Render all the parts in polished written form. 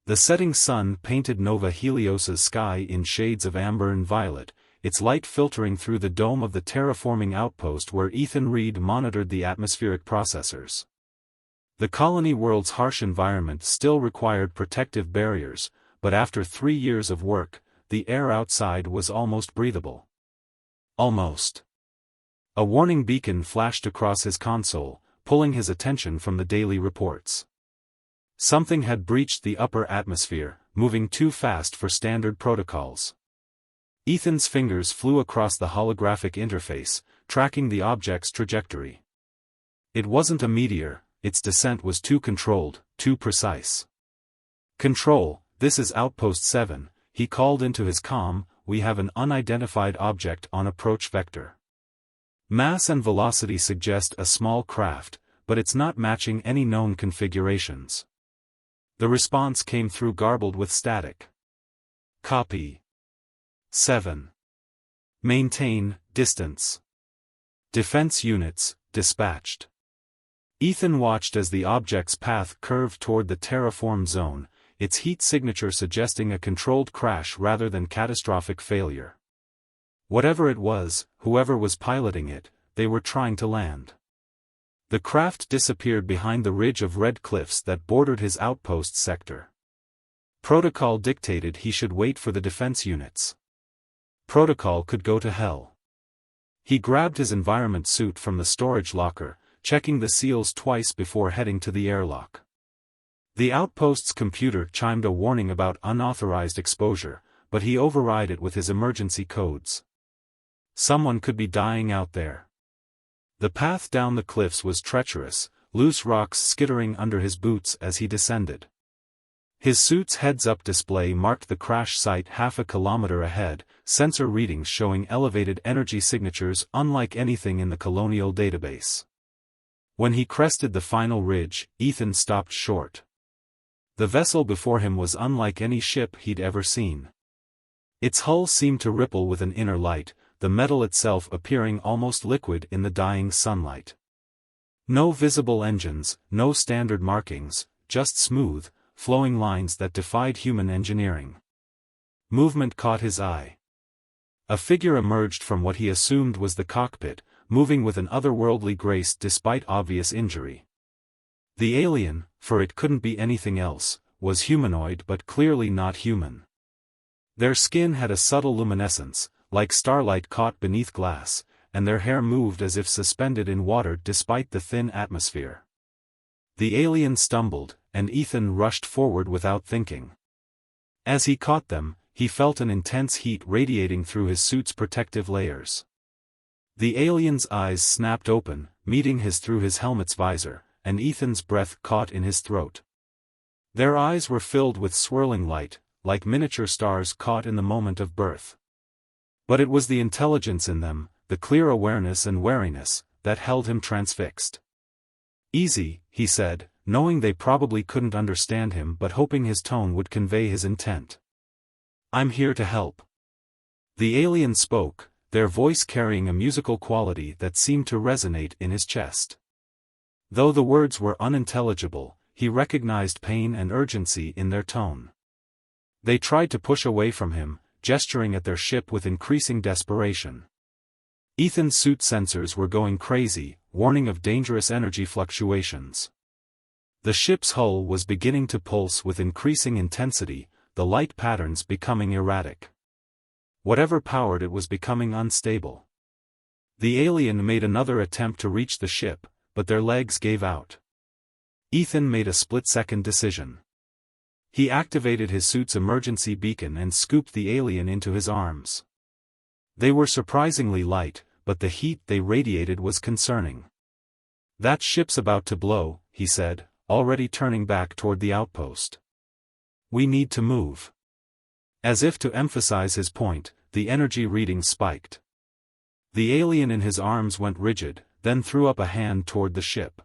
The setting sun painted Nova Helios's sky in shades of amber and violet, its light filtering through the dome of the terraforming outpost where Ethan Reed monitored the atmospheric processors. The colony world's harsh environment still required protective barriers, but after 3 years of work, the air outside was almost breathable. Almost. A warning beacon flashed across his console, pulling his attention from the daily reports. Something had breached the upper atmosphere, moving too fast for standard protocols. Ethan's fingers flew across the holographic interface, tracking the object's trajectory. It wasn't a meteor, its descent was too controlled, too precise. "Control, this is Outpost 7, he called into his comm, we have an unidentified object on approach vector. Mass and velocity suggest a small craft, but it's not matching any known configurations." The response came through garbled with static. "Copy. 7. Maintain distance. Defense units, dispatched." Ethan watched as the object's path curved toward the terraform zone, its heat signature suggesting a controlled crash rather than catastrophic failure. Whatever it was, whoever was piloting it, they were trying to land. The craft disappeared behind the ridge of red cliffs that bordered his outpost sector. Protocol dictated he should wait for the defense units. Protocol could go to hell. He grabbed his environment suit from the storage locker, checking the seals twice before heading to the airlock. The outpost's computer chimed a warning about unauthorized exposure, but he override it with his emergency codes. Someone could be dying out there. The path down the cliffs was treacherous, loose rocks skittering under his boots as he descended. His suit's heads-up display marked the crash site half a kilometer ahead, sensor readings showing elevated energy signatures unlike anything in the colonial database. When he crested the final ridge, Ethan stopped short. The vessel before him was unlike any ship he'd ever seen. Its hull seemed to ripple with an inner light, the metal itself appearing almost liquid in the dying sunlight. No visible engines, no standard markings, just smooth, flowing lines that defied human engineering. Movement caught his eye. A figure emerged from what he assumed was the cockpit, moving with an otherworldly grace despite obvious injury. The alien, for it couldn't be anything else, was humanoid but clearly not human. Their skin had a subtle luminescence, like starlight caught beneath glass, and their hair moved as if suspended in water despite the thin atmosphere. The alien stumbled, and Ethan rushed forward without thinking. As he caught them, he felt an intense heat radiating through his suit's protective layers. The alien's eyes snapped open, meeting his through his helmet's visor, and Ethan's breath caught in his throat. Their eyes were filled with swirling light, like miniature stars caught in the moment of birth. But it was the intelligence in them, the clear awareness and wariness, that held him transfixed. "Easy," he said, knowing they probably couldn't understand him but hoping his tone would convey his intent. "I'm here to help." The alien spoke, their voice carrying a musical quality that seemed to resonate in his chest. Though the words were unintelligible, he recognized pain and urgency in their tone. They tried to push away from him, gesturing at their ship with increasing desperation. Ethan's suit sensors were going crazy, warning of dangerous energy fluctuations. The ship's hull was beginning to pulse with increasing intensity, the light patterns becoming erratic. Whatever powered it was becoming unstable. The alien made another attempt to reach the ship, but their legs gave out. Ethan made a split-second decision. He activated his suit's emergency beacon and scooped the alien into his arms. They were surprisingly light, but the heat they radiated was concerning. "That ship's about to blow," he said, already turning back toward the outpost. "We need to move." As if to emphasize his point, the energy reading spiked. The alien in his arms went rigid, then threw up a hand toward the ship.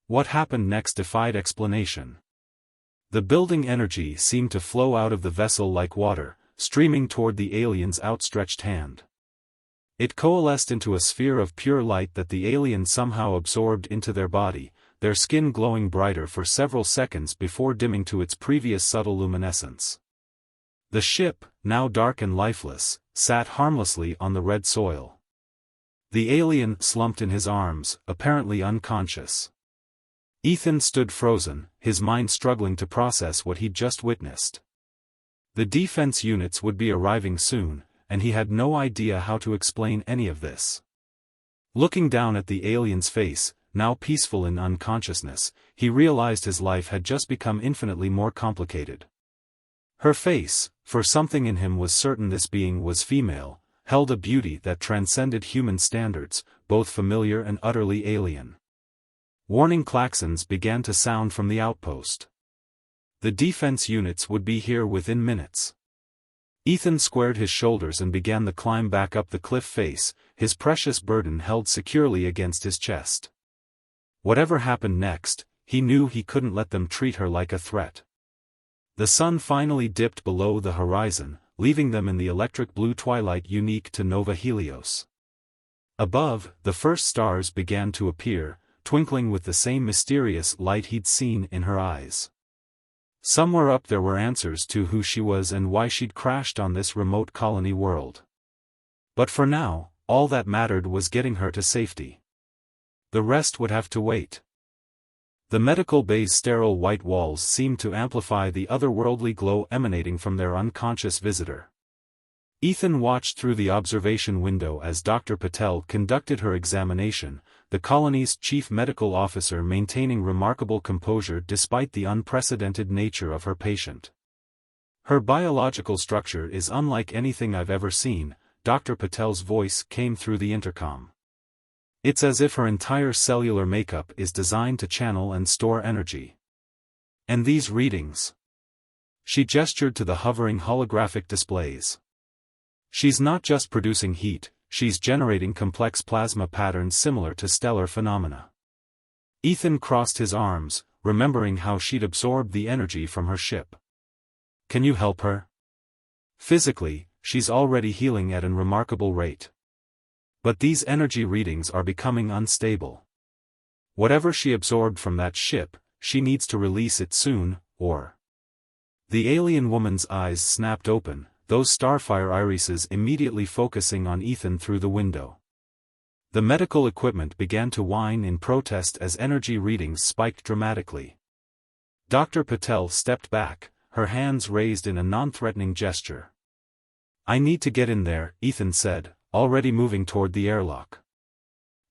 What happened next defied explanation. The building energy seemed to flow out of the vessel like water, streaming toward the alien's outstretched hand. It coalesced into a sphere of pure light that the alien somehow absorbed into their body, their skin glowing brighter for several seconds before dimming to its previous subtle luminescence. The ship, now dark and lifeless, sat harmlessly on the red soil. The alien slumped in his arms, apparently unconscious. Ethan stood frozen, his mind struggling to process what he'd just witnessed. The defense units would be arriving soon, and he had no idea how to explain any of this. Looking down at the alien's face, now peaceful in unconsciousness, he realized his life had just become infinitely more complicated. Her face, for something in him was certain this being was female, held a beauty that transcended human standards, both familiar and utterly alien. Warning klaxons began to sound from the outpost. The defense units would be here within minutes. Ethan squared his shoulders and began the climb back up the cliff face, his precious burden held securely against his chest. Whatever happened next, he knew he couldn't let them treat her like a threat. The sun finally dipped below the horizon, leaving them in the electric blue twilight unique to Nova Helios. Above, the first stars began to appear, twinkling with the same mysterious light he'd seen in her eyes. Somewhere up there were answers to who she was and why she'd crashed on this remote colony world. But for now, all that mattered was getting her to safety. The rest would have to wait. The medical bay's sterile white walls seemed to amplify the otherworldly glow emanating from their unconscious visitor. Ethan watched through the observation window as Dr. Patel conducted her examination, the colony's chief medical officer maintaining remarkable composure despite the unprecedented nature of her patient. "Her biological structure is unlike anything I've ever seen," Dr. Patel's voice came through the intercom. "It's as if her entire cellular makeup is designed to channel and store energy. And these readings." She gestured to the hovering holographic displays. "She's not just producing heat, she's generating complex plasma patterns similar to stellar phenomena." Ethan crossed his arms, remembering how she'd absorbed the energy from her ship. "Can you help her?" "Physically, she's already healing at an remarkable rate. But these energy readings are becoming unstable. Whatever she absorbed from that ship, she needs to release it soon, or..." The alien woman's eyes snapped open, those starfire irises immediately focusing on Ethan through the window. The medical equipment began to whine in protest as energy readings spiked dramatically. Dr. Patel stepped back, her hands raised in a non-threatening gesture. "I need to get in there," Ethan said, already moving toward the airlock.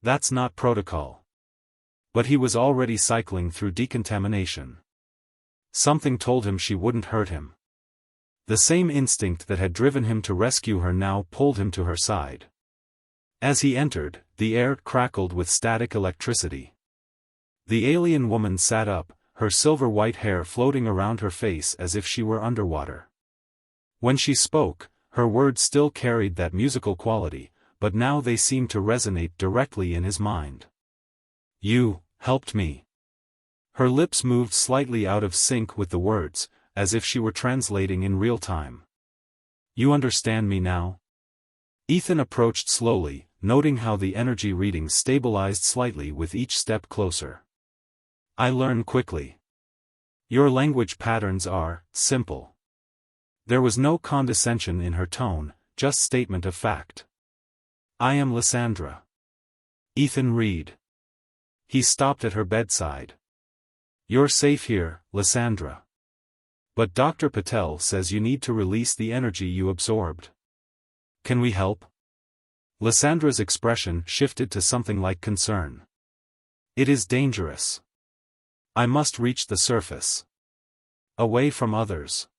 "That's not protocol." But he was already cycling through decontamination. Something told him she wouldn't hurt him. The same instinct that had driven him to rescue her now pulled him to her side. As he entered, the air crackled with static electricity. The alien woman sat up, her silver-white hair floating around her face as if she were underwater. When she spoke, her words still carried that musical quality, but now they seemed to resonate directly in his mind. "You helped me." Her lips moved slightly out of sync with the words, as if she were translating in real time. "You understand me now?" Ethan approached slowly, noting how the energy readings stabilized slightly with each step closer. "I learn quickly. Your language patterns are simple." There was no condescension in her tone, just statement of fact. "I am Lysandra. Ethan Reed." He stopped at her bedside. "You're safe here, Lysandra. But Dr. Patel says you need to release the energy you absorbed. Can we help?" Lysandra's expression shifted to something like concern. "It is dangerous. I must reach the surface. Away from others.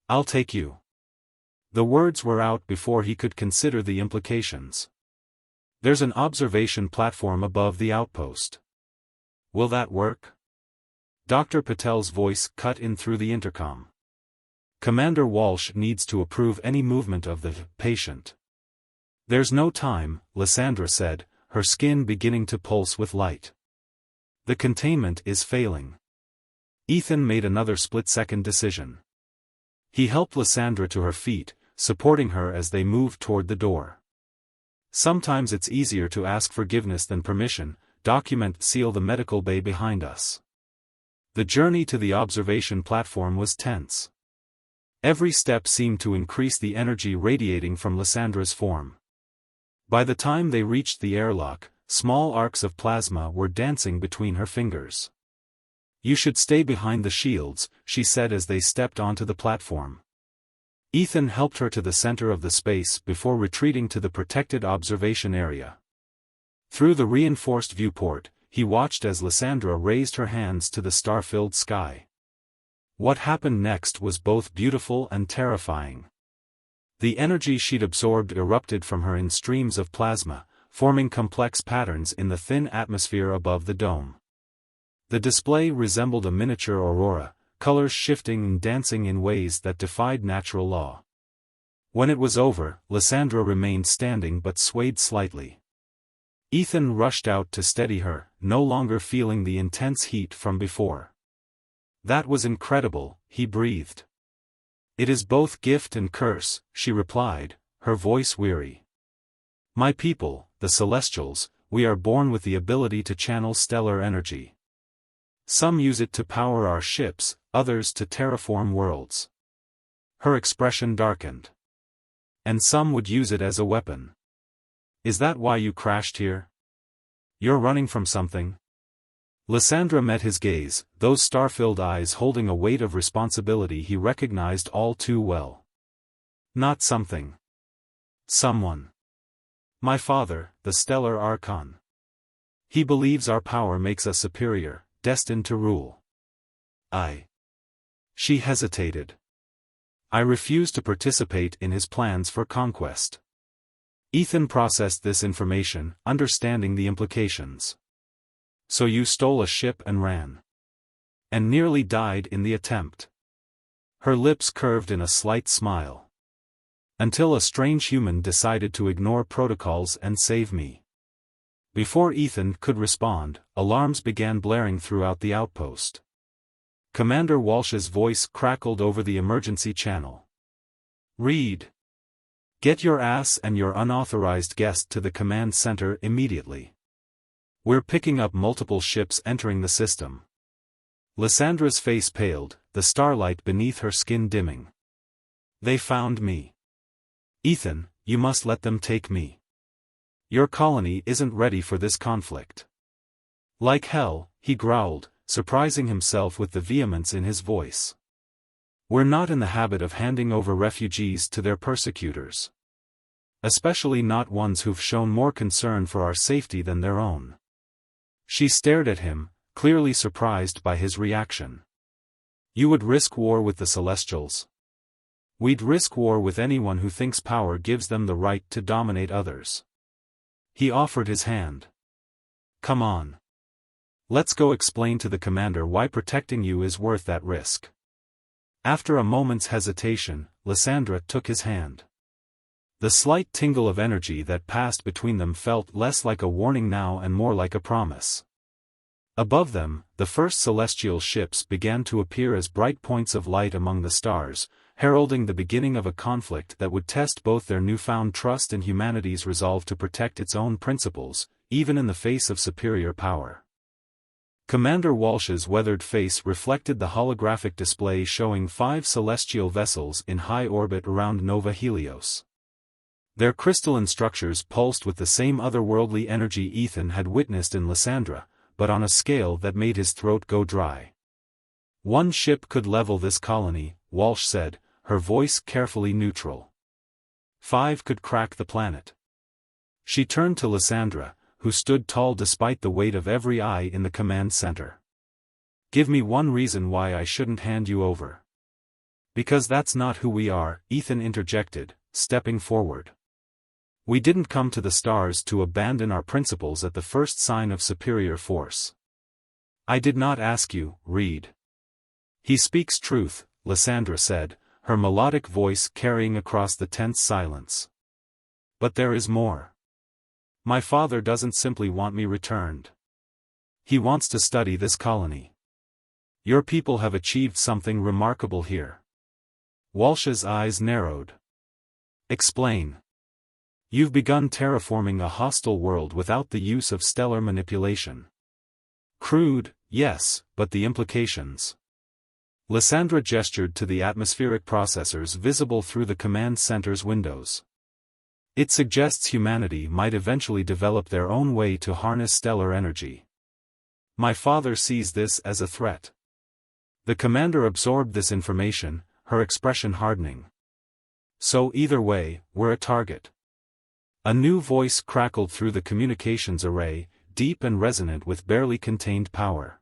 I'll take you." The words were out before he could consider the implications. "There's an observation platform above the outpost. Will that work?" Dr. Patel's voice cut in through the intercom. "Commander Walsh needs to approve any movement of the patient." "There's no time," Lysandra said, her skin beginning to pulse with light. "The containment is failing." Ethan made another split-second decision. He helped Lysandra to her feet, supporting her as they moved toward the door. "Sometimes it's easier to ask forgiveness than permission," document, seal the medical bay behind us. The journey to the observation platform was tense. Every step seemed to increase the energy radiating from Lyssandra's form. By the time they reached the airlock, small arcs of plasma were dancing between her fingers. "You should stay behind the shields," she said as they stepped onto the platform. Ethan helped her to the center of the space before retreating to the protected observation area. Through the reinforced viewport, he watched as Lysandra raised her hands to the star-filled sky. What happened next was both beautiful and terrifying. The energy she'd absorbed erupted from her in streams of plasma, forming complex patterns in the thin atmosphere above the dome. The display resembled a miniature aurora, colors shifting and dancing in ways that defied natural law. When it was over, Lysandra remained standing but swayed slightly. Ethan rushed out to steady her, no longer feeling the intense heat from before. "That was incredible," he breathed. "It is both gift and curse," she replied, her voice weary. "My people, the Celestials, we are born with the ability to channel stellar energy. Some use it to power our ships, others to terraform worlds." Her expression darkened. "And some would use it as a weapon. Is that why you crashed here? You're running from something?" Lysandra met his gaze, those star-filled eyes holding a weight of responsibility he recognized all too well. "Not something. Someone. My father, the stellar archon. He believes our power makes us superior, destined to rule. She hesitated. "I refuse to participate in his plans for conquest." Ethan processed this information, understanding the implications. "So you stole a ship and ran. And nearly died in the attempt." Her lips curved in a slight smile. "Until a strange human decided to ignore protocols and save me." Before Ethan could respond, alarms began blaring throughout the outpost. Commander Walsh's voice crackled over the emergency channel. "Reed. Get your ass and your unauthorized guest to the command center immediately. We're picking up multiple ships entering the system." Lysandra's face paled, the starlight beneath her skin dimming. "They found me. Ethan, you must let them take me. Your colony isn't ready for this conflict." "Like hell," he growled, surprising himself with the vehemence in his voice. "We're not in the habit of handing over refugees to their persecutors. Especially not ones who've shown more concern for our safety than their own." She stared at him, clearly surprised by his reaction. "You would risk war with the Celestials?" "We'd risk war with anyone who thinks power gives them the right to dominate others." He offered his hand. "Come on. Let's go explain to the commander why protecting you is worth that risk." After a moment's hesitation, Lysandra took his hand. The slight tingle of energy that passed between them felt less like a warning now and more like a promise. Above them, the first celestial ships began to appear as bright points of light among the stars, heralding the beginning of a conflict that would test both their newfound trust and humanity's resolve to protect its own principles, even in the face of superior power. Commander Walsh's weathered face reflected the holographic display showing 5 celestial vessels in high orbit around Nova Helios. Their crystalline structures pulsed with the same otherworldly energy Ethan had witnessed in Lysandra, but on a scale that made his throat go dry. "One ship could level this colony," Walsh said, her voice carefully neutral. 5 could crack the planet. She turned to Lysandra, who stood tall despite the weight of every eye in the command center. "Give me one reason why I shouldn't hand you over." "Because that's not who we are," Ethan interjected, stepping forward. "We didn't come to the stars to abandon our principles at the first sign of superior force." "I did not ask you, Reed." "He speaks truth," Lysandra said, her melodic voice carrying across the tense silence. "But there is more. My father doesn't simply want me returned. He wants to study this colony. Your people have achieved something remarkable here." Walsh's eyes narrowed. "Explain." You've begun terraforming a hostile world without the use of stellar manipulation. Crude, yes, but the implications. Lysandra gestured to the atmospheric processors visible through the command center's windows. It suggests humanity might eventually develop their own way to harness stellar energy. My father sees this as a threat. The commander absorbed this information, her expression hardening. So either way, we're a target. A new voice crackled through the communications array, deep and resonant with barely contained power.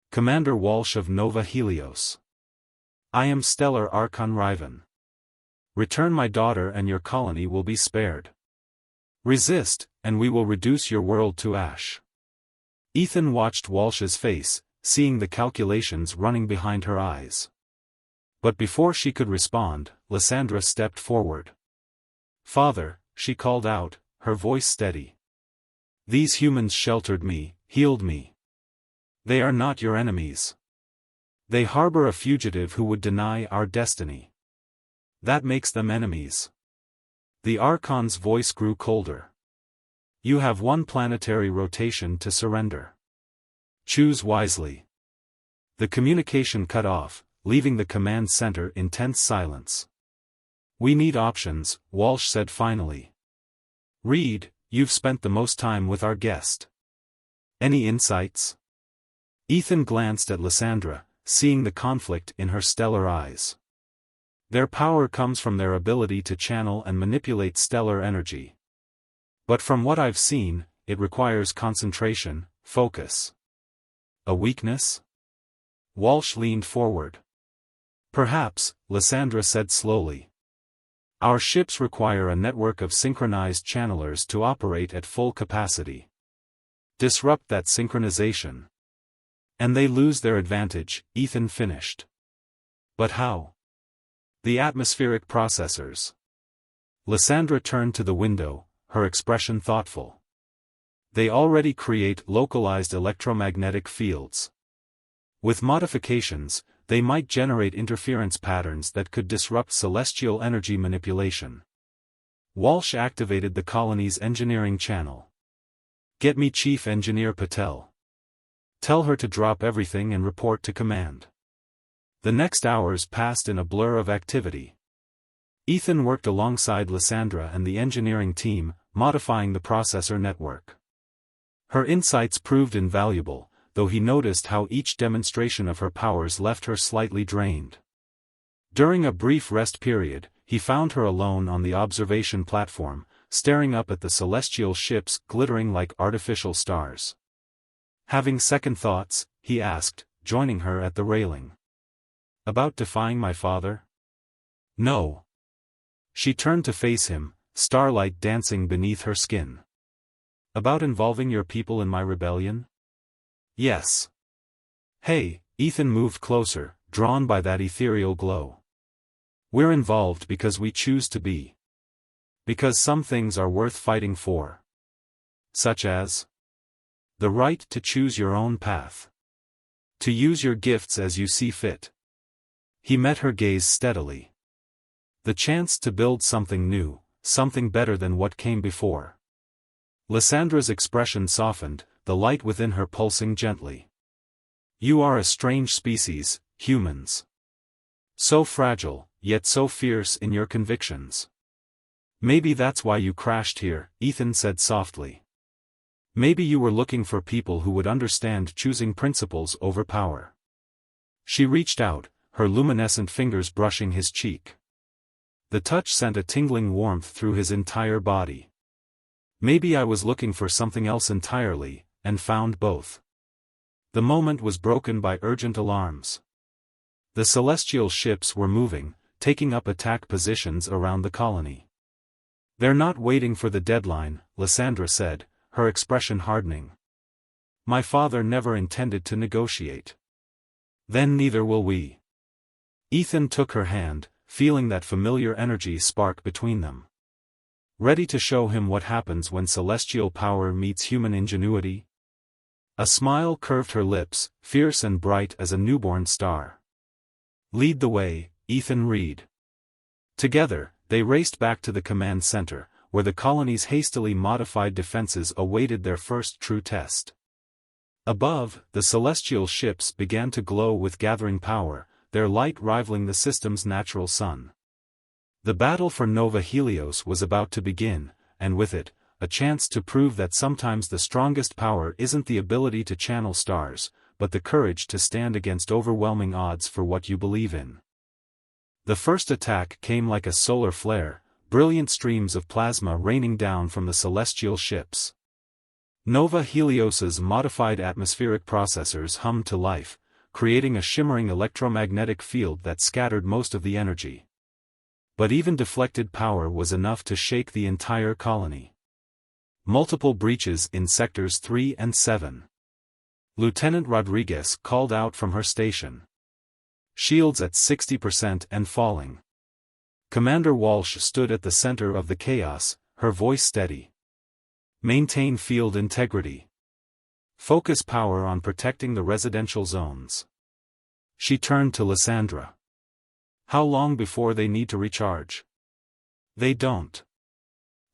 Commander Walsh of Nova Helios. I am Stellar Archon Riven. Return my daughter and your colony will be spared. Resist, and we will reduce your world to ash. Ethan watched Walsh's face, seeing the calculations running behind her eyes. But before she could respond, Lysandra stepped forward. Father, she called out, her voice steady. These humans sheltered me, healed me. They are not your enemies. They harbor a fugitive who would deny our destiny. That makes them enemies. The Archon's voice grew colder. You have one planetary rotation to surrender. Choose wisely. The communication cut off, leaving the command center in tense silence. We need options, Walsh said finally. Reed, you've spent the most time with our guest. Any insights? Ethan glanced at Lysandra, seeing the conflict in her stellar eyes. Their power comes from their ability to channel and manipulate stellar energy. But from what I've seen, it requires concentration, focus. A weakness? Walsh leaned forward. Perhaps, Lysandra said slowly. Our ships require a network of synchronized channelers to operate at full capacity. Disrupt that synchronization. And they lose their advantage, Ethan finished. But how? The atmospheric processors. Lysandra turned to the window, her expression thoughtful. They already create localized electromagnetic fields. With modifications, they might generate interference patterns that could disrupt celestial energy manipulation. Walsh activated the colony's engineering channel. Get me Chief Engineer Patel. Tell her to drop everything and report to command. The next hours passed in a blur of activity. Ethan worked alongside Lysandra and the engineering team, modifying the processor network. Her insights proved invaluable, though he noticed how each demonstration of her powers left her slightly drained. During a brief rest period, he found her alone on the observation platform, staring up at the celestial ships glittering like artificial stars. Having second thoughts, he asked, joining her at the railing. About defying my father? No. She turned to face him, starlight dancing beneath her skin. About involving your people in my rebellion? Yes. Hey, Ethan moved closer, drawn by that ethereal glow. We're involved because we choose to be. Because some things are worth fighting for. Such as? The right to choose your own path. To use your gifts as you see fit. He met her gaze steadily. The chance to build something new, something better than what came before. Lysandra's expression softened, the light within her pulsing gently. You are a strange species, humans. So fragile, yet so fierce in your convictions. Maybe that's why you crashed here, Ethan said softly. Maybe you were looking for people who would understand choosing principles over power. She reached out, her luminescent fingers brushing his cheek. The touch sent a tingling warmth through his entire body. Maybe I was looking for something else entirely, and found both. The moment was broken by urgent alarms. The celestial ships were moving, taking up attack positions around the colony. They're not waiting for the deadline, Lysandra said, her expression hardening. My father never intended to negotiate. Then neither will we. Ethan took her hand, feeling that familiar energy spark between them. Ready to show him what happens when celestial power meets human ingenuity? A smile curved her lips, fierce and bright as a newborn star. Lead the way, Ethan Reed. Together, they raced back to the command center, where the colony's hastily modified defenses awaited their first true test. Above, the celestial ships began to glow with gathering power, their light rivaling the system's natural sun. The battle for Nova Helios was about to begin, and with it, a chance to prove that sometimes the strongest power isn't the ability to channel stars, but the courage to stand against overwhelming odds for what you believe in. The first attack came like a solar flare, brilliant streams of plasma raining down from the celestial ships. Nova Helios's modified atmospheric processors hummed to life, creating a shimmering electromagnetic field that scattered most of the energy. But even deflected power was enough to shake the entire colony. Multiple breaches in sectors 3 and 7. Lieutenant Rodriguez called out from her station. Shields at 60% and falling. Commander Walsh stood at the center of the chaos, her voice steady. Maintain field integrity. Focus power on protecting the residential zones. She turned to Lysandra. How long before they need to recharge? They don't.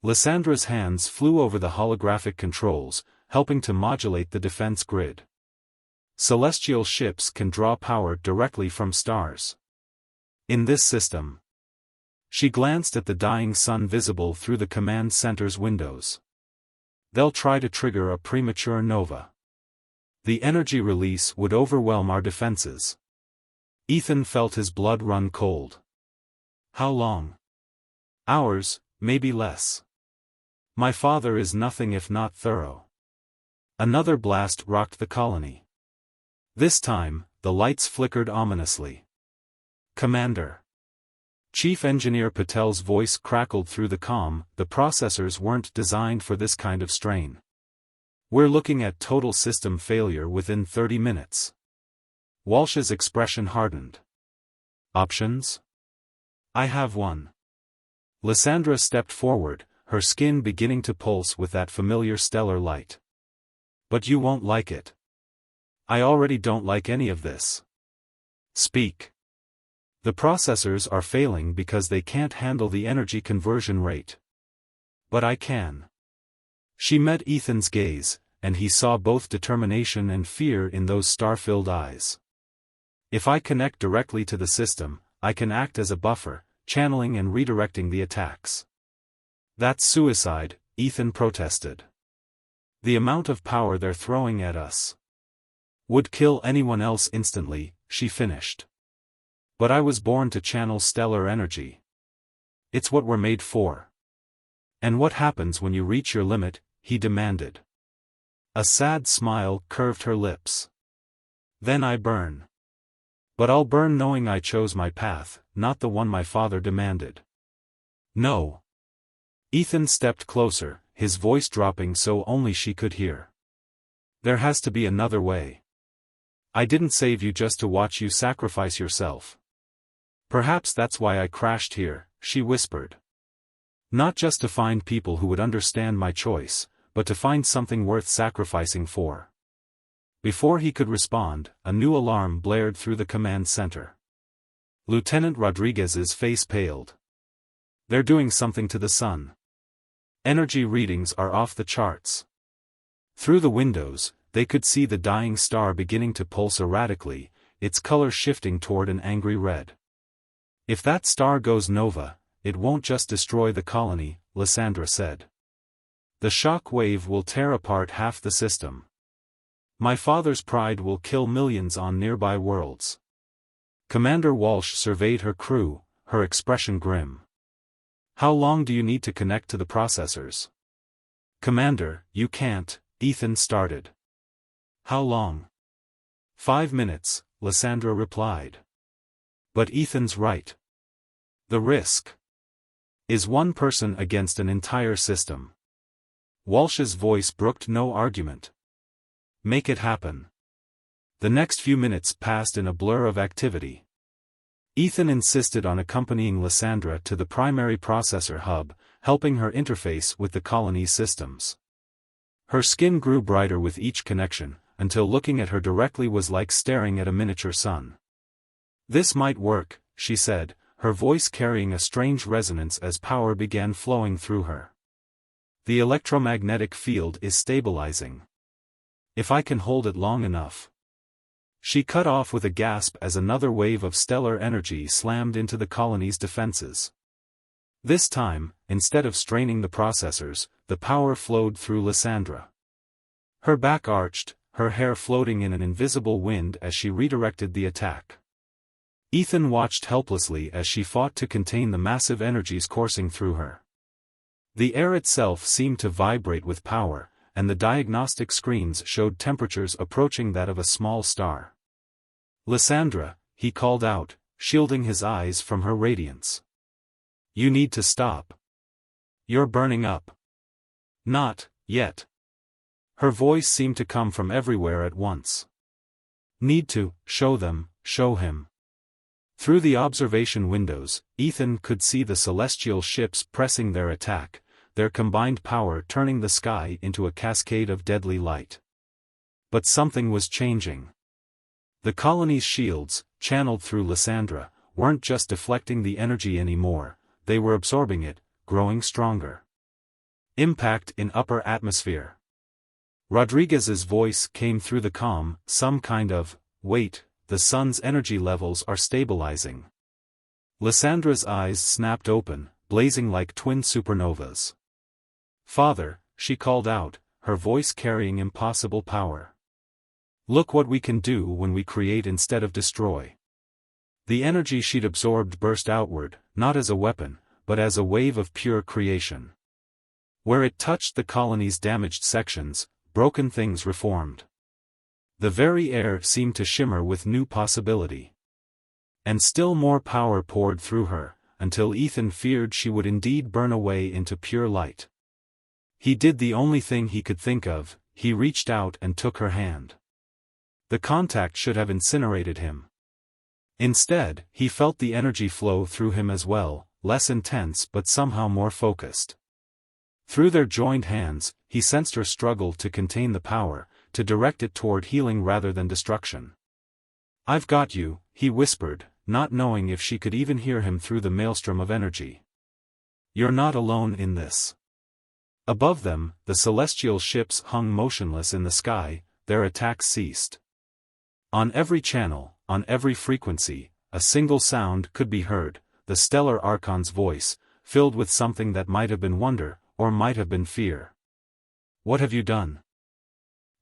Lysandra's hands flew over the holographic controls, helping to modulate the defense grid. Celestial ships can draw power directly from stars. In this system. She glanced at the dying sun visible through the command center's windows. They'll try to trigger a premature nova. The energy release would overwhelm our defenses. Ethan felt his blood run cold. How long? Hours, maybe less. My father is nothing if not thorough. Another blast rocked the colony. This time, the lights flickered ominously. Commander. Chief Engineer Patel's voice crackled through the comm. The processors weren't designed for this kind of strain. We're looking at total system failure within 30 minutes. Walsh's expression hardened. Options? I have one. Lysandra stepped forward, her skin beginning to pulse with that familiar stellar light. But you won't like it. I already don't like any of this. Speak. The processors are failing because they can't handle the energy conversion rate. But I can. She met Ethan's gaze, and he saw both determination and fear in those star-filled eyes. If I connect directly to the system, I can act as a buffer, channeling and redirecting the attacks. That's suicide, Ethan protested. The amount of power they're throwing at us would kill anyone else instantly, she finished. But I was born to channel stellar energy. It's what we're made for. And what happens when you reach your limit? He demanded. A sad smile curved her lips. Then I burn. But I'll burn knowing I chose my path, not the one my father demanded. No. Ethan stepped closer, his voice dropping so only she could hear. There has to be another way. I didn't save you just to watch you sacrifice yourself. Perhaps that's why I crashed here, she whispered. Not just to find people who would understand my choice, but to find something worth sacrificing for. Before he could respond, a new alarm blared through the command center. Lieutenant Rodriguez's face paled. They're doing something to the sun. Energy readings are off the charts. Through the windows, they could see the dying star beginning to pulse erratically, its color shifting toward an angry red. If that star goes nova, it won't just destroy the colony, Lysandra said. The shock wave will tear apart half the system. My father's pride will kill millions on nearby worlds. Commander Walsh surveyed her crew, her expression grim. How long do you need to connect to the processors? Commander, you can't, Ethan started. How long? 5 minutes, Lysandra replied. But Ethan's right. The risk is one person against an entire system. Walsh's voice brooked no argument. Make it happen. The next few minutes passed in a blur of activity. Ethan insisted on accompanying Lysandra to the primary processor hub, helping her interface with the colony's systems. Her skin grew brighter with each connection, until looking at her directly was like staring at a miniature sun. This might work, she said, her voice carrying a strange resonance as power began flowing through her. The electromagnetic field is stabilizing. If I can hold it long enough. She cut off with a gasp as another wave of stellar energy slammed into the colony's defenses. This time, instead of straining the processors, the power flowed through Lysandra. Her back arched, her hair floating in an invisible wind as she redirected the attack. Ethan watched helplessly as she fought to contain the massive energies coursing through her. The air itself seemed to vibrate with power, and the diagnostic screens showed temperatures approaching that of a small star. "Lysandra," he called out, shielding his eyes from her radiance. "You need to stop. You're burning up." "Not yet." Her voice seemed to come from everywhere at once. "Need to show them, show him." Through the observation windows, Ethan could see the celestial ships pressing their attack, their combined power turning the sky into a cascade of deadly light. But something was changing. The colony's shields, channeled through Lysandra, weren't just deflecting the energy anymore, they were absorbing it, growing stronger. Impact in upper atmosphere. Rodriguez's voice came through the comm, some kind of, "Wait, the sun's energy levels are stabilizing." Lysandra's eyes snapped open, blazing like twin supernovas. "Father," she called out, her voice carrying impossible power. "Look what we can do when we create instead of destroy." The energy she'd absorbed burst outward, not as a weapon, but as a wave of pure creation. Where it touched the colony's damaged sections, broken things reformed. The very air seemed to shimmer with new possibility. And still more power poured through her, until Ethan feared she would indeed burn away into pure light. He did the only thing he could think of, he reached out and took her hand. The contact should have incinerated him. Instead, he felt the energy flow through him as well, less intense but somehow more focused. Through their joined hands, he sensed her struggle to contain the power, to direct it toward healing rather than destruction. "I've got you," he whispered, not knowing if she could even hear him through the maelstrom of energy. "You're not alone in this." Above them, the celestial ships hung motionless in the sky, their attacks ceased. On every channel, on every frequency, a single sound could be heard, the stellar archon's voice, filled with something that might have been wonder, or might have been fear. "What have you done?"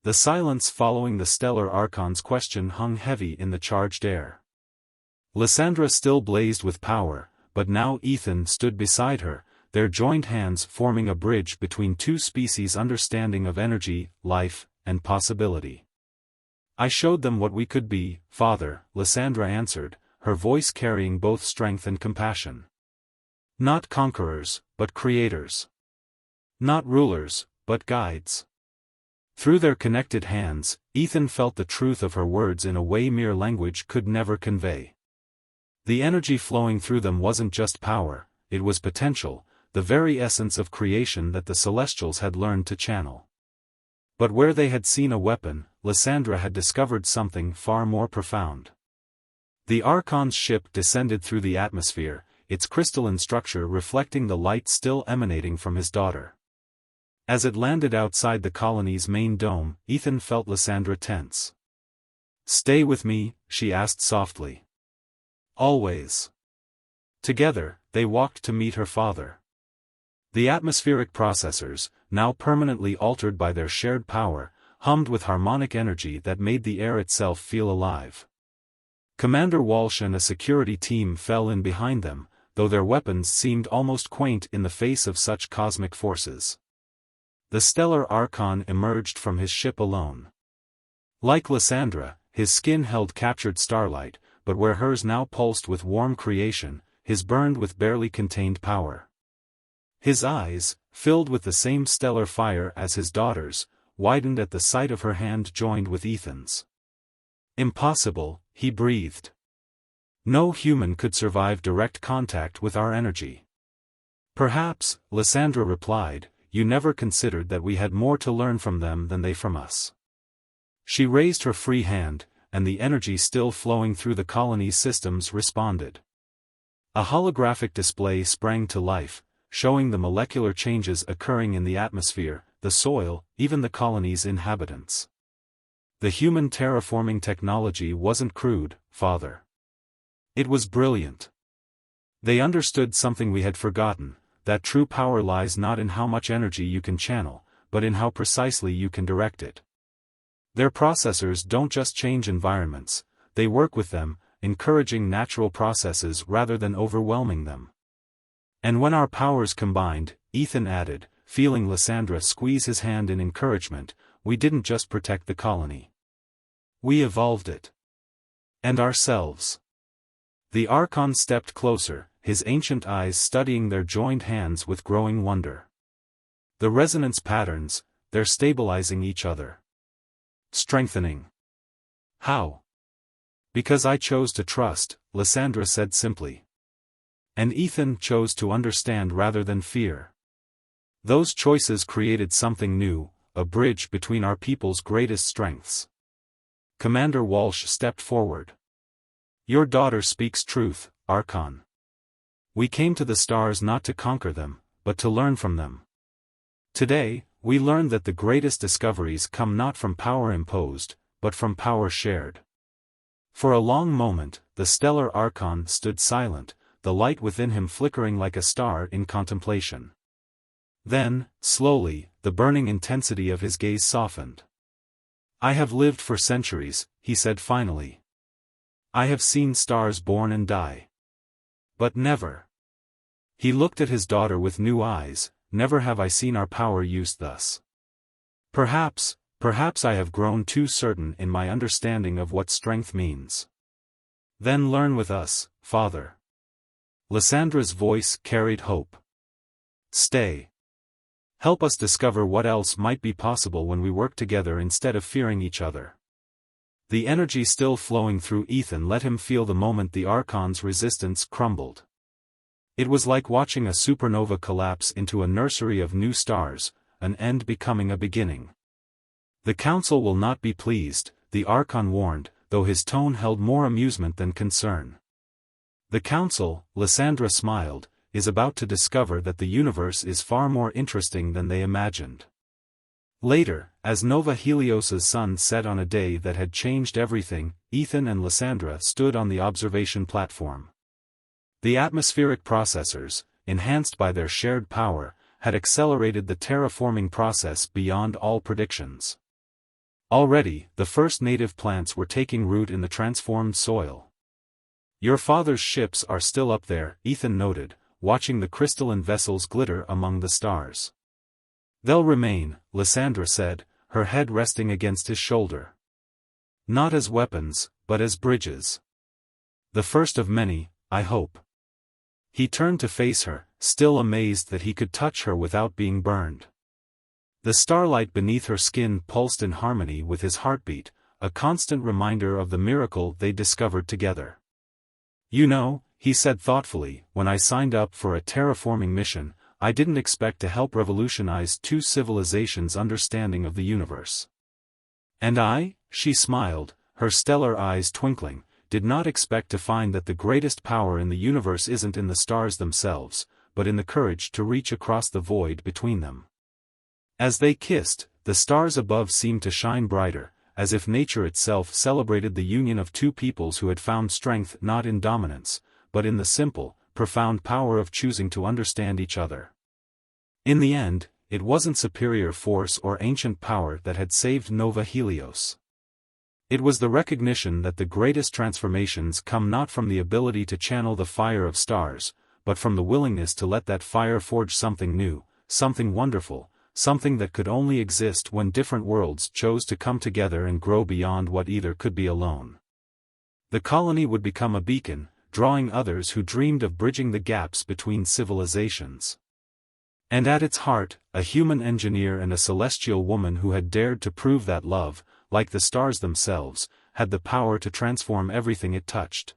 The silence following the stellar archon's question hung heavy in the charged air. Lysandra still blazed with power, but now Ethan stood beside her, their joined hands forming a bridge between two species' understanding of energy, life, and possibility. "I showed them what we could be, Father," Lysandra answered, her voice carrying both strength and compassion. "Not conquerors, but creators. Not rulers, but guides." Through their connected hands, Ethan felt the truth of her words in a way mere language could never convey. The energy flowing through them wasn't just power, it was potential, the very essence of creation that the Celestials had learned to channel. But where they had seen a weapon, Lysandra had discovered something far more profound. The Archon's ship descended through the atmosphere, its crystalline structure reflecting the light still emanating from his daughter. As it landed outside the colony's main dome, Ethan felt Lysandra tense. "Stay with me," she asked softly. "Always." Together, they walked to meet her father. The atmospheric processors, now permanently altered by their shared power, hummed with harmonic energy that made the air itself feel alive. Commander Walsh and a security team fell in behind them, though their weapons seemed almost quaint in the face of such cosmic forces. The stellar Archon emerged from his ship alone. Like Lysandra, his skin held captured starlight, but where hers now pulsed with warm creation, his burned with barely contained power. His eyes, filled with the same stellar fire as his daughter's, widened at the sight of her hand joined with Ethan's. "Impossible," he breathed. "No human could survive direct contact with our energy." "Perhaps," Lysandra replied, "you never considered that we had more to learn from them than they from us." She raised her free hand, and the energy still flowing through the colony's systems responded. A holographic display sprang to life, showing the molecular changes occurring in the atmosphere, the soil, even the colony's inhabitants. The human terraforming technology wasn't crude, Father. It was brilliant. They understood something we had forgotten, that true power lies not in how much energy you can channel, but in how precisely you can direct it. Their processors don't just change environments, they work with them, encouraging natural processes rather than overwhelming them. And when our powers combined, Ethan added, feeling Lysandra squeeze his hand in encouragement, we didn't just protect the colony. We evolved it. And ourselves. The Archon stepped closer, his ancient eyes studying their joined hands with growing wonder. The resonance patterns, they're stabilizing each other. Strengthening. How? Because I chose to trust, Lysandra said simply. And Ethan chose to understand rather than fear. Those choices created something new, a bridge between our people's greatest strengths. Commander Walsh stepped forward. Your daughter speaks truth, Archon. We came to the stars not to conquer them, but to learn from them. Today, we learned that the greatest discoveries come not from power imposed, but from power shared. For a long moment, the stellar Archon stood silent, the light within him flickering like a star in contemplation. Then, slowly, the burning intensity of his gaze softened. I have lived for centuries, he said finally. I have seen stars born and die. But never. He looked at his daughter with new eyes, never have I seen our power used thus. Perhaps I have grown too certain in my understanding of what strength means. Then learn with us, Father. Lysandra's voice carried hope. Stay. Help us discover what else might be possible when we work together instead of fearing each other. The energy still flowing through Ethan let him feel the moment the Archon's resistance crumbled. It was like watching a supernova collapse into a nursery of new stars, an end becoming a beginning. The Council will not be pleased, the Archon warned, though his tone held more amusement than concern. The Council, Lysandra smiled, is about to discover that the universe is far more interesting than they imagined. Later, as Nova Helios's sun set on a day that had changed everything, Ethan and Lysandra stood on the observation platform. The atmospheric processors, enhanced by their shared power, had accelerated the terraforming process beyond all predictions. Already, the first native plants were taking root in the transformed soil. Your father's ships are still up there, Ethan noted, watching the crystalline vessels glitter among the stars. They'll remain, Lysandra said, her head resting against his shoulder. Not as weapons, but as bridges. The first of many, I hope. He turned to face her, still amazed that he could touch her without being burned. The starlight beneath her skin pulsed in harmony with his heartbeat, a constant reminder of the miracle they discovered together. You know, he said thoughtfully, when I signed up for a terraforming mission, I didn't expect to help revolutionize two civilizations' understanding of the universe. And I, she smiled, her stellar eyes twinkling, did not expect to find that the greatest power in the universe isn't in the stars themselves, but in the courage to reach across the void between them. As they kissed, the stars above seemed to shine brighter, as if nature itself celebrated the union of two peoples who had found strength not in dominance, but in the simple, profound power of choosing to understand each other. In the end, it wasn't superior force or ancient power that had saved Nova Helios. It was the recognition that the greatest transformations come not from the ability to channel the fire of stars, but from the willingness to let that fire forge something new, something wonderful, something that could only exist when different worlds chose to come together and grow beyond what either could be alone. The colony would become a beacon, drawing others who dreamed of bridging the gaps between civilizations. And at its heart, a human engineer and a celestial woman who had dared to prove that love, like the stars themselves, had the power to transform everything it touched.